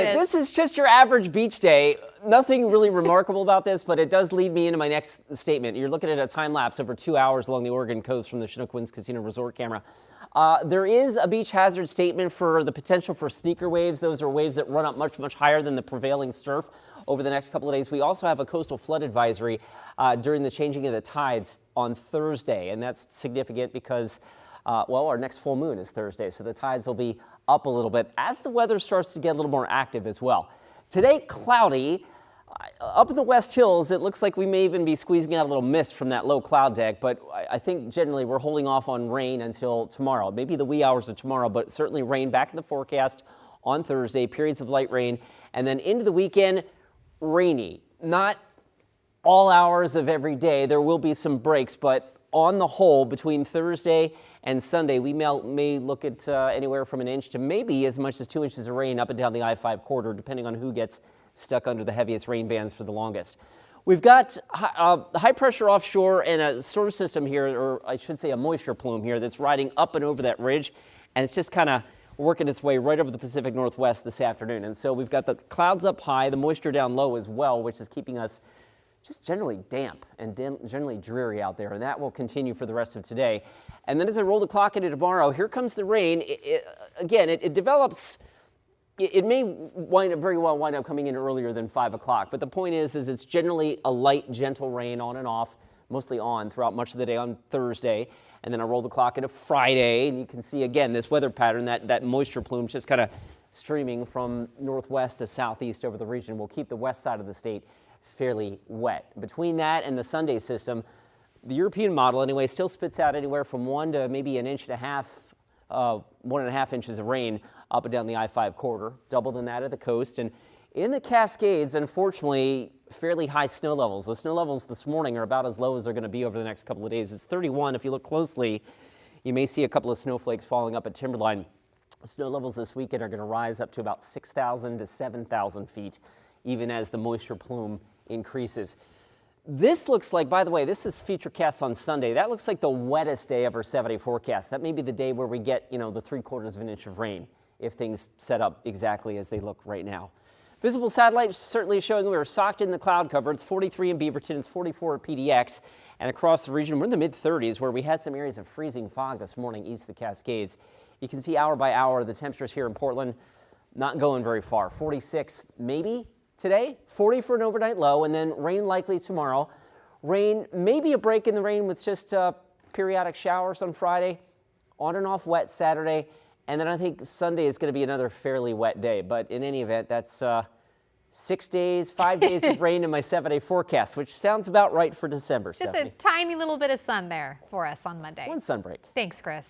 right, this is just your average beach day. Nothing really remarkable about this, but it does lead me into my next statement. You're looking at a time lapse over 2 hours along the Oregon coast from the Chinook Winds Casino Resort camera. There is a beach hazard statement for the potential for sneaker waves. Those are waves that run up much, much higher than the prevailing surf over the next couple of days. We also have a coastal flood advisory during the changing of the tides on Thursday, and that's significant because well, our next full moon is Thursday, so the tides will be up a little bit as the weather starts to get a little more active as well. Today, cloudy. Up in the West Hills, it looks like we may even be squeezing out a little mist from that low cloud deck, but I think generally we're holding off on rain until tomorrow, maybe the wee hours of tomorrow, but certainly rain back in the forecast on Thursday, periods of light rain, and then into the weekend, rainy. Not all hours of every day. There will be some breaks, but on the whole, between Thursday and Sunday, we may look at anywhere from an inch to maybe as much as 2 inches of rain up and down the I-5 corridor, depending on who gets stuck under the heaviest rain bands for the longest. We've got high pressure offshore and a storm system here, or I should say a moisture plume here, that's riding up and over that ridge, and it's just kind of working its way right over the Pacific Northwest this afternoon. And so we've got the clouds up high, the moisture down low as well, which is keeping us just generally damp and generally dreary out there, and that will continue for the rest of today. And then as I roll the clock into tomorrow, here comes the rain. It develops. It may very well wind up coming in earlier than 5 o'clock, but the point is it's generally a light, gentle rain on and off, mostly on throughout much of the day on Thursday. And then I roll the clock into Friday, and you can see again this weather pattern, that moisture plume just kind of streaming from northwest to southeast over the region will keep the west side of the state fairly wet. Between that and the Sunday system, the European model anyway still spits out anywhere from 1 to maybe an inch and a half, 1.5 inches of rain up and down the I-5 corridor, double than that at the coast. And in the Cascades, unfortunately, fairly high snow levels. The snow levels this morning are about as low as they're going to be over the next couple of days. It's 31. If you look closely, you may see a couple of snowflakes falling up at Timberline. Snow levels this weekend are going to rise up to about 6,000 to 7,000 feet, even as the moisture plume increases. This looks like, by the way, this is Futurecast on Sunday. That looks like the wettest day of our 7-day forecast. That may be the day where we get, the 3/4 of an inch of rain if things set up exactly as they look right now. Visible satellite certainly showing we are socked in the cloud cover. It's 43 in Beaverton, it's 44 at PDX, and across the region we're in the mid-30s where we had some areas of freezing fog this morning east of the Cascades. You can see hour by hour the temperatures here in Portland not going very far. 46 maybe today, 40 for an overnight low, and then rain likely tomorrow. Rain, maybe a break in the rain with just periodic showers on Friday, on and off wet Saturday, and then I think Sunday is going to be another fairly wet day. But in any event, that's 5 days of rain in my 7-day forecast, which sounds about right for December. Just Stephanie. A tiny little bit of sun there for us on Monday. One sun break. Thanks, Chris.